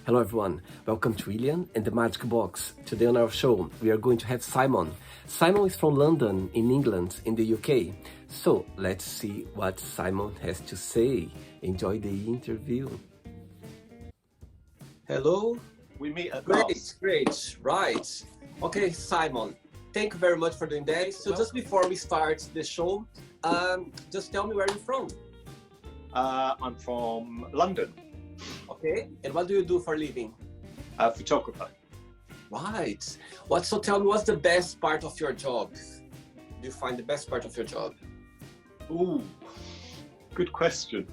Hello everyone, welcome to William and the Magic Box. Today on our show, we are going to have Simon. Simon is from London, in England, in the UK. So let's see what Simon has to say. Enjoy the interview. Hello. We meet at Great, last. great, right. Okay, Simon, thank you very much for doing that. So just before we start the show, just tell me where you're from. I'm from London, Okay, and what do you do for a living? photographer. Right. So tell me, what's the best part of your job? Do you find the best part of your job? Ooh, good question.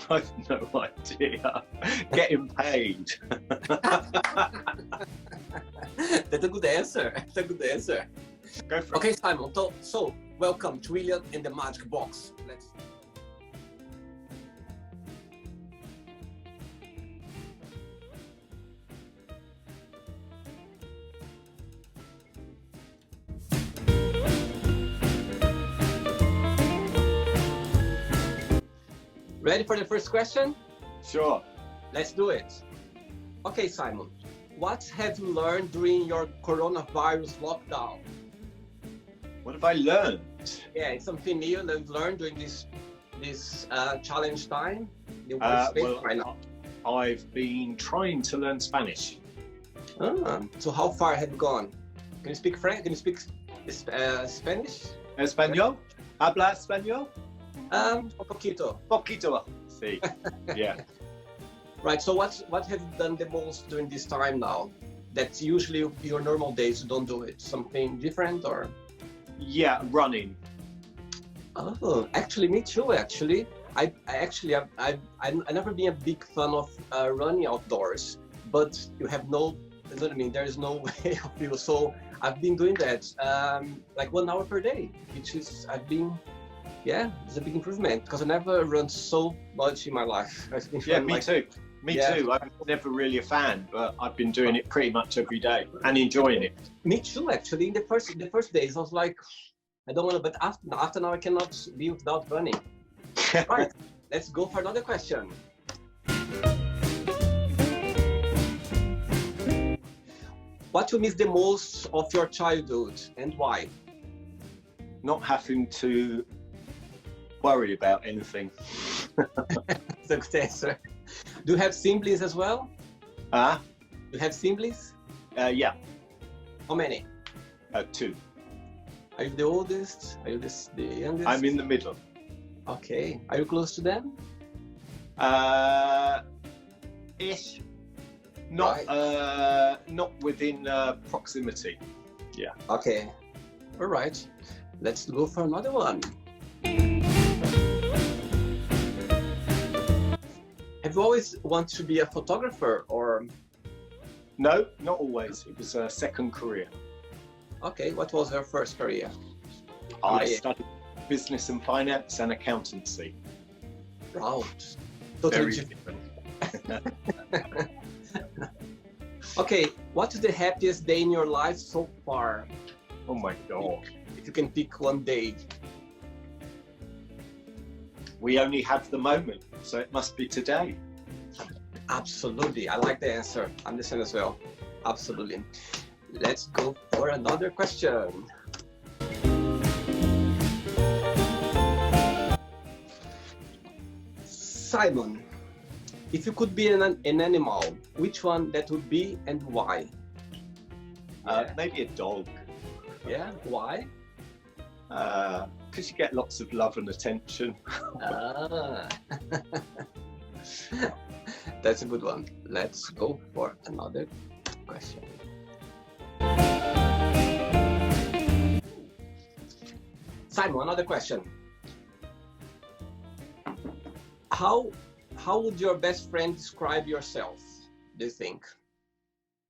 I've no idea. Getting paid. That's a good answer. That's a good answer. Go for it. Okay, Simon. So welcome to William in the Magic Box. Let's. Ready for the first question? Sure. Let's do it. Okay, Simon. What have you learned during your coronavirus lockdown? What have I learned? Yeah, it's something new that you've learned during this challenge time. Well, right now. I've been trying to learn Spanish. So how far have you gone? Can you speak French? Can you speak Spanish? Español? ¿Habla español? Un poquito. Poquito. Sí. Yeah. Right. So what have you done the most during this time now? That's usually your normal days. You don't do it. Something different or? Yeah, running. Oh, actually, me too. Actually, I've never been a big fan of running outdoors, but you know what I mean. There is no way of you. So I've been doing that like 1 hour per day, which is it's a big improvement because I never run so much in my life. Yeah, me too. Me too. I'm never really a fan, but I've been doing it pretty much every day and enjoying it. Me too, actually. In the first days, I was like, I don't want to, but after now, I cannot be without running. Right, let's go for another question. What you miss the most of your childhood and why? Not having to worry about anything. That's a good answer. Do you have siblings as well? Ah? Do you have siblings? Yeah. How many? 2. Are you the oldest? Are you the youngest? I'm in the middle. Okay. Are you close to them? Ish. Not Right. Not within proximity. Yeah. Okay. All right. Let's go for another one. Have you always wanted to be a photographer or? No, not always. It was a second career. Okay. What was your first career? I studied business and finance and accountancy. Right. Totally Very different. different. Okay. What is the happiest day in your life so far? Oh my God. If you can pick one day. We only have the moment, so it must be today. Absolutely. I like the answer. I'm the same as well. Absolutely. Let's go for another question. Simon, if you could be an animal, which one that would be and why? Maybe a dog. Yeah, why? Because you get lots of love and attention. Ah. That's a good one. Let's go for another question. Simon, another question. How would your best friend describe yourself, do you think?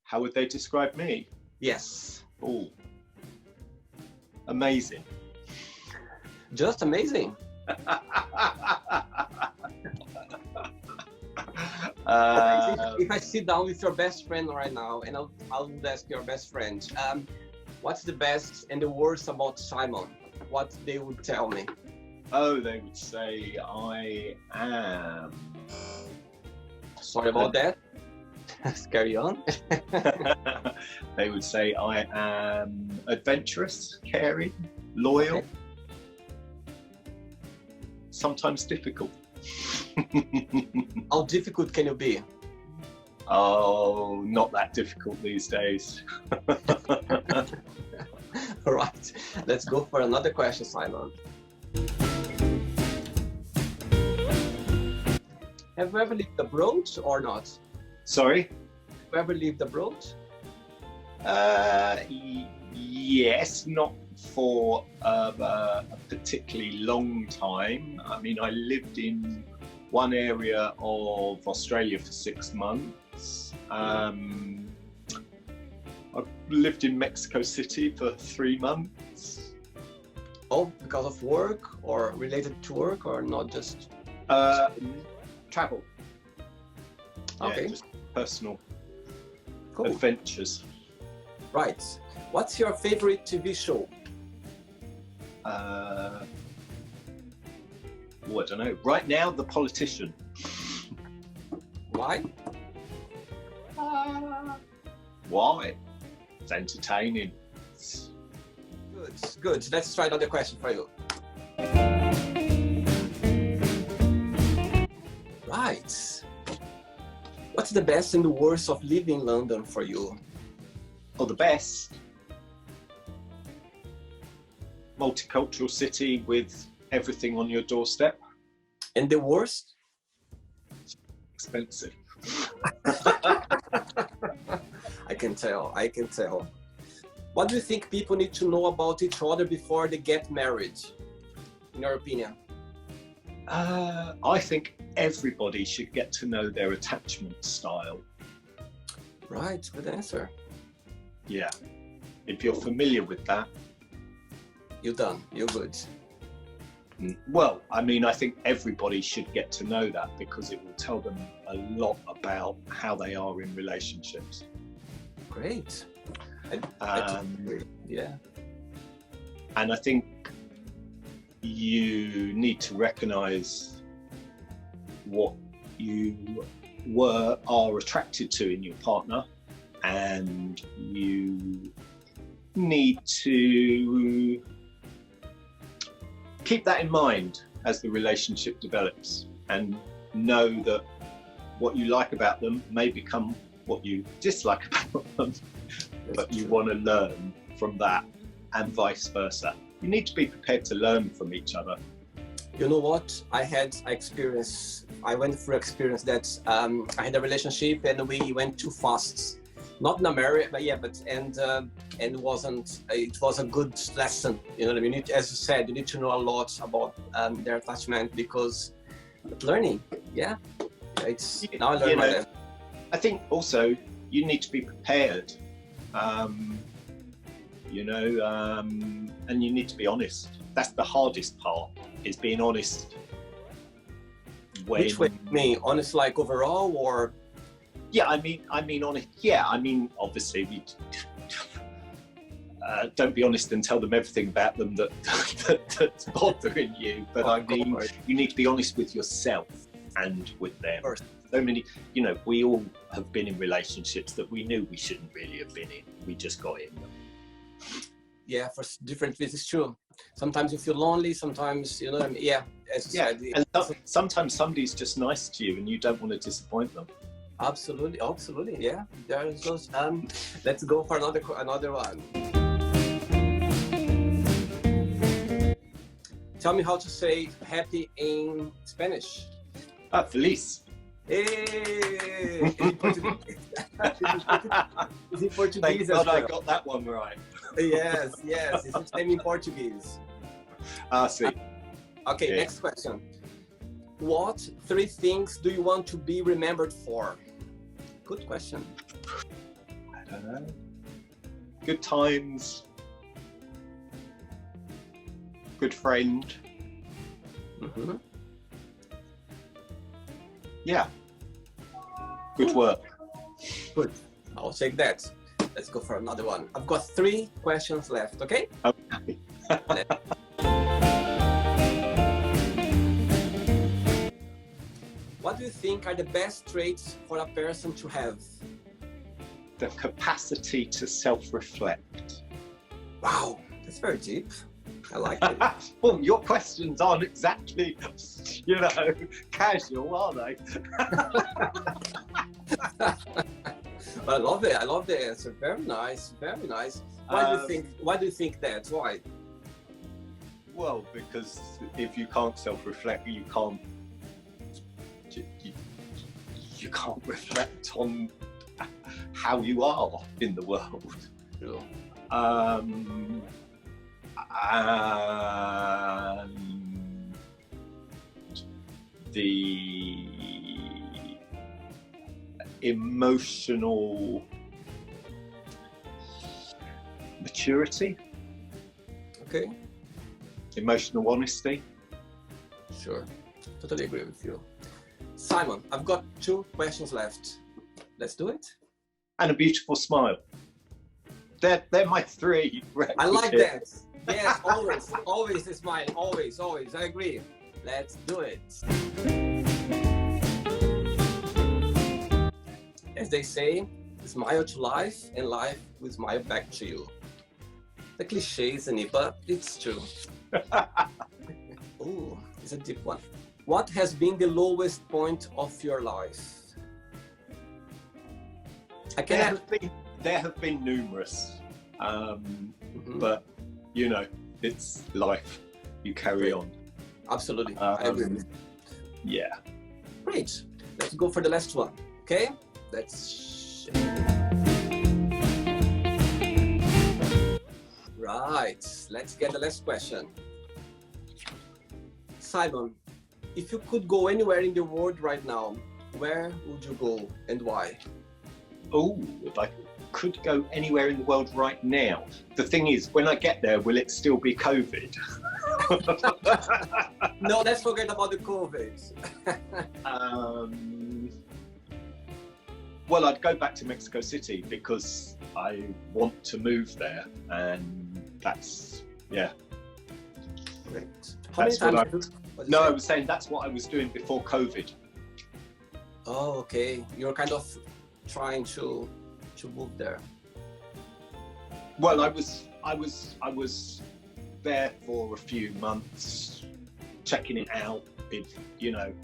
How would they describe me? Yes. Oh, amazing. Just amazing. If I sit down with your best friend right now and I'll ask your best friend, what's the best and the worst about Simon? What they would tell me? Oh, they would say I am Sorry about that. Let's carry on. They would say I am adventurous, caring, loyal, Okay. sometimes difficult. How difficult can you be? Oh, not that difficult these days. All right, let's go for another question, Simon. Have you ever lived abroad or not? Sorry? Have you ever lived abroad? Yes, not for a particularly long time. I mean, I lived in one area of Australia for 6 months. I've lived in Mexico City for 3 months. Oh, because of work or related to work or not just? Travel. Okay. Yeah, just personal Cool. adventures. Right. What's your favorite TV show? I don't know. Right now, The Politician. Why? Why? It's entertaining. Good, good. Let's try another question for you. Right. What's the best and the worst of living in London for you? Oh, the best. Multicultural city with everything on your doorstep. And the worst? Expensive. I can tell, I can tell. What do you think people need to know about each other before they get married, in your opinion? I think everybody should get to know their attachment style. Right, good answer. Yeah. If you're familiar with that. You're done, you're good. Well, I mean, I think everybody should get to know that because it will tell them a lot about how they are in relationships. Great. Yeah. And I think you need to recognize what you are attracted to in your partner, and you need to keep that in mind as the relationship develops, and know that what you like about them may become what you dislike about them, but you want to learn from that, and vice versa. You need to be prepared to learn from each other. You know what? I went through experience that I had a relationship and we went too fast. Not in a marriage, but yeah, and it was a good lesson. You know what I mean? As you said, you need to know a lot about their attachment because learning, yeah. It's now I learn my lesson. I think also you need to be prepared, and you need to be honest. That's the hardest part, is being honest. Which way? Honest, like overall, or? Yeah, I mean honest. Yeah, I mean, obviously, we don't be honest and tell them everything about them that's bothering you. But I mean, you need to be honest with yourself and with them. So many, we all have been in relationships that we knew we shouldn't really have been in. We just got in them. Yeah, for different reasons, it's true. Sometimes you feel lonely, sometimes, you know what I mean? Yeah, as you said. And sometimes somebody's just nice to you and you don't want to disappoint them. Absolutely, absolutely, yeah. There's those. Let's go for another one. Tell me how to say happy in Spanish. Feliz. Hey! Is it Portuguese? Is it Portuguese? Thank God I got that one right. Yes. It's the same in Portuguese. See. Okay, next question. What 3 things do you want to be remembered for? Good question. I don't know. Good times. Good friend. Mm-hmm. Yeah. Good work. Good. I'll take that. Let's go for another one. I've got 3 questions left, okay? Okay. What do you think are the best traits for a person to have? The capacity to self-reflect. Wow, that's very deep. I like it. Well, your questions aren't exactly, casual, are they? But I love it. I love the answer. Very nice. Very nice. Why do you think that? Why? Well, because if you can't self-reflect, you can't reflect on how you are in the world. Sure. And the emotional maturity, Okay. emotional honesty. Sure. Totally agree with you. Simon, I've got 2 questions left. Let's do it. And a beautiful smile. They're my 3 requisites. I like that. Yes, always. Always a smile. Always, always. I agree. Let's do it. As they say, smile to life and life will smile back to you. The cliche, isn't it? But it's true. Ooh, it's a deep one. What has been the lowest point of your life? There have been numerous, but it's life. You carry on. Absolutely, I agree with you. Yeah. Great. Let's go for the last one. Okay, let's. Right. Let's get the last question. Simon, if you could go anywhere in the world right now, where would you go and why? Oh, if I could go anywhere in the world right now. The thing is, when I get there, will it still be COVID? No, let's forget about the COVID. Well, I'd go back to Mexico City because I want to move there, and that's, yeah. Great. How many times? I was saying that's what I was doing before COVID. Oh, okay. You're kind of trying to move there. Well, I was there for a few months, checking it out, if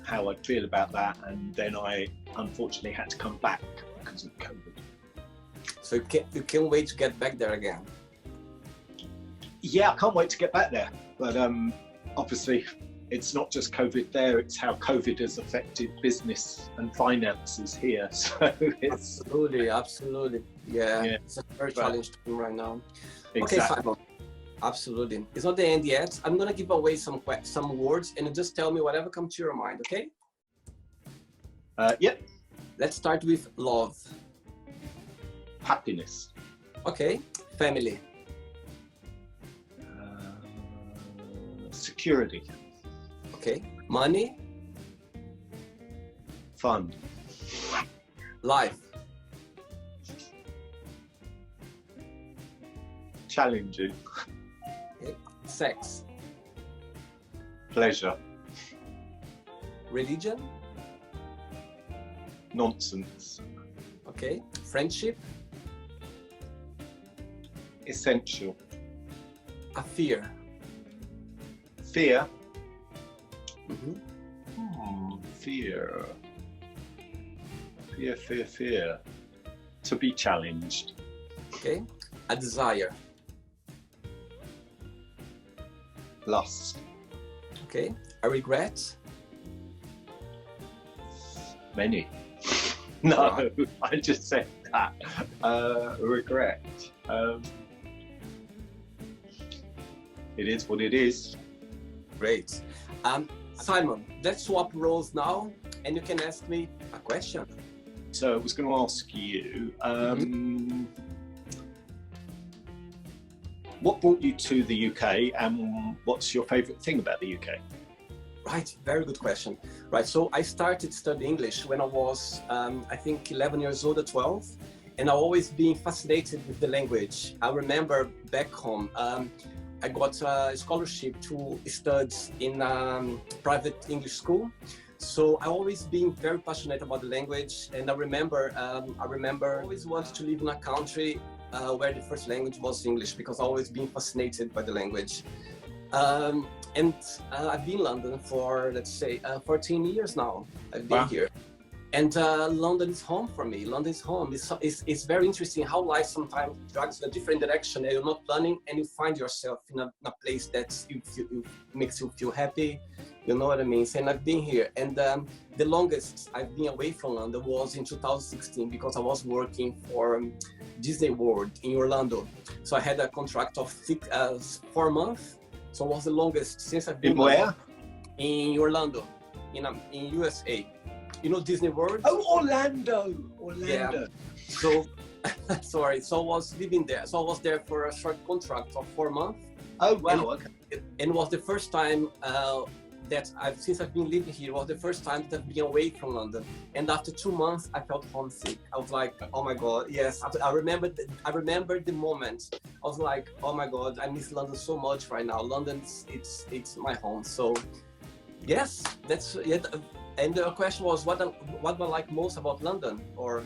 how I'd feel about that, and then I unfortunately had to come back because of COVID. So you can't wait to get back there again. Yeah, I can't wait to get back there, but obviously it's not just COVID there, it's how COVID has affected business and finances here. So it's absolutely. Yeah. It's a very challenging time right now. Exactly. Okay, Simon. Absolutely. It's not the end yet. I'm gonna give away some words and you just tell me whatever comes to your mind, okay? Yep. Let's start with love. Happiness. Okay. Family. Security. Okay. Money. Fun. Life. Challenging. Okay. Sex. Pleasure. Religion. Nonsense. Okay. Friendship. Essential. A fear. Fear. Mm-hmm. Fear. Fear. To be challenged. Okay. A desire. Lust. Okay. A regret. Many. No, I just said that. Regret. It is what it is. Great. Simon, let's swap roles now, and you can ask me a question. So I was going to ask you, what brought you to the UK, and what's your favourite thing about the UK? Right, very good question. Right, so I started studying English when I was, I think, 11 years old or 12, and I've always been fascinated with the language. I remember back home, I got a scholarship to study in private English school. So I always been very passionate about the language, and I remember I always wanted to live in a country where the first language was English, because I always been fascinated by the language. And I've been in London for, let's say, 14 years now. I've been here. And London is home for me. London is home. It's very interesting how life sometimes drags in a different direction that you're not planning, and you find yourself in a place that makes you feel happy. You know what I mean? And I've been here. And the longest I've been away from London was in 2016, because I was working for Disney World in Orlando. So I had a contract of 4 months. So it was the longest since I've been. In where? In Orlando, in USA. You know Disney World? Oh, Orlando. Yeah. So, sorry. So I was living there. So I was there for a short contract of 4 months. Oh, wow. Okay. And it was the first time since I've been living here, it was the first time that I've been away from London. And after 2 months, I felt homesick. I was like, oh my God, yes. I remember the moment. I was like, oh my God, I miss London so much right now. London, it's my home. So, yes, that's it. And the question was, what do I like most about London? Or,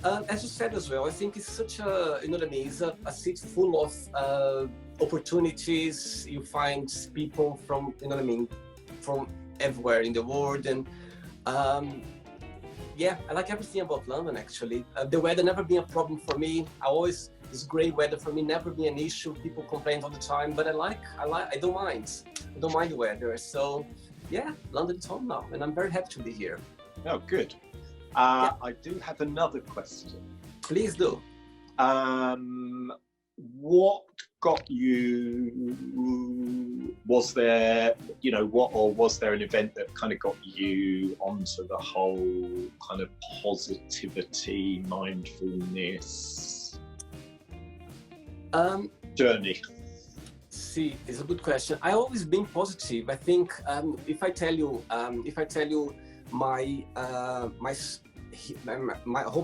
as you said as well, I think it's such a, you know what I mean, it's a city full of opportunities. You find people from, you know what I mean, from everywhere in the world. And yeah, I like everything about London, actually. The weather never been a problem for me. It's great weather for me, never been an issue. People complain all the time, but I don't mind. I don't mind the weather. So, yeah, London is home now, and I'm very happy to be here. Oh, good. I do have another question. Please do. What got you? Was there an event that kind of got you onto the whole kind of positivity, mindfulness journey? See, it's a good question. I always been positive. I think if I tell you my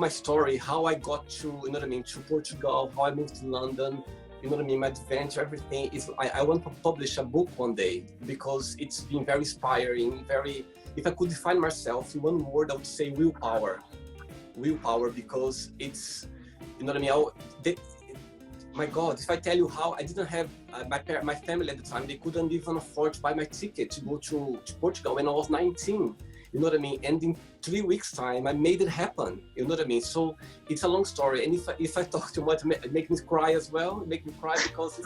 story, how I got to, you know what I mean, to Portugal, how I moved to London, you know what I mean, my adventure, everything is. I want to publish a book one day, because it's been very inspiring. If I could define myself in one word, I would say willpower. Willpower, because it's, you know what I mean. My God, if I tell you how I didn't have my family at the time, they couldn't even afford to buy my ticket to go to Portugal when I was 19. You know what I mean? And in 3 weeks' time, I made it happen. You know what I mean? So it's a long story. And if I talk too much, it makes me cry as well. It makes me cry because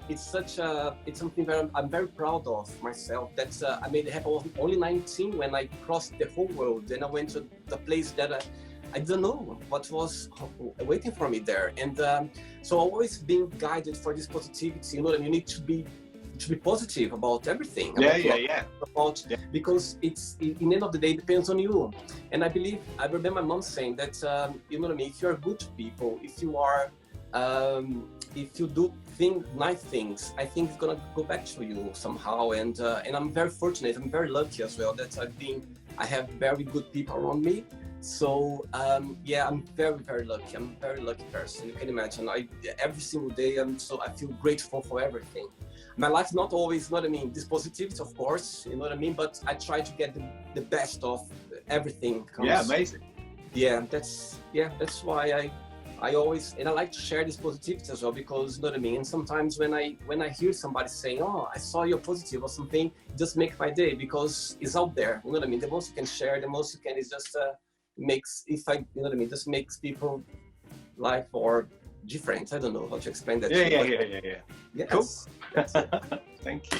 it's something that I'm very proud of myself. That I made it happen. I was only 19 when I crossed the whole world. And I went to the place that I didn't know what was waiting for me there. And so I've always been guided for this positivity. You know what I mean? You need to be positive about everything. Because it's, in the end of the day, it depends on you. And I remember my mom saying that, you know what I mean? If you're good to people, if you do nice things, I think it's gonna go back to you somehow. And I'm very fortunate. I'm very lucky as well that I have very good people around me. So yeah, I'm very, very lucky. I'm a very lucky person. You can imagine. Every single day, I feel grateful for everything. My life not always, you know what I mean, this positivity, of course, you know what I mean, but I try to get the best of everything. Yeah, amazing. Yeah, that's why I always, and I like to share this positivity as well, because, you know what I mean, and sometimes when I hear somebody saying, oh, I saw you're positive or something, it just makes my day, because it's out there, you know what I mean. The most you can share, the most you can is just just makes people life or different. I don't know how to explain that. Yeah. Yes. Cool. Thank you.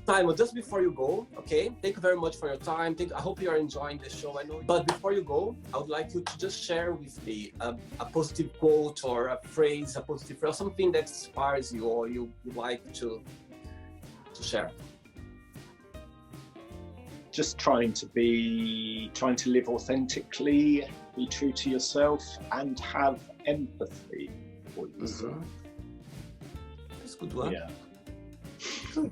Simon, just before you go, okay, thank you very much for your time. I hope you are enjoying the show. I know. But before you go, I would like you to just share with me a positive quote or a phrase, something that inspires you or you would like to share. Just trying to live authentically, be true to yourself, and have empathy for yourself. Mm-hmm. That's a good one. Yeah. Good.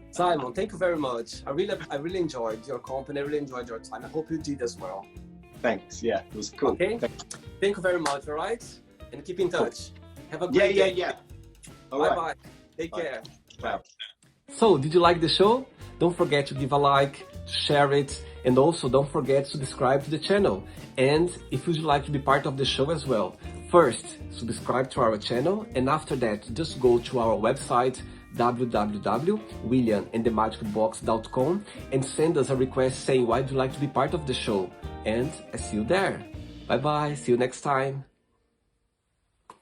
Simon, thank you very much. I really enjoyed your company. I really enjoyed your time. I hope you did as well. Thanks. Yeah, it was cool. Okay. Thank you very much. All right, and keep in touch. Have a great day. Yeah. Bye. Take care. Ciao. So, did you like the show? don't forget to give a like, share it, and also don't forget to subscribe to the channel. And if you'd like to be part of the show as well, first subscribe to our channel, and after that just go to our website www.williamandthemagicbox.com and send us a request saying why do you like to be part of the show, and I see you there. Bye bye, see you next time.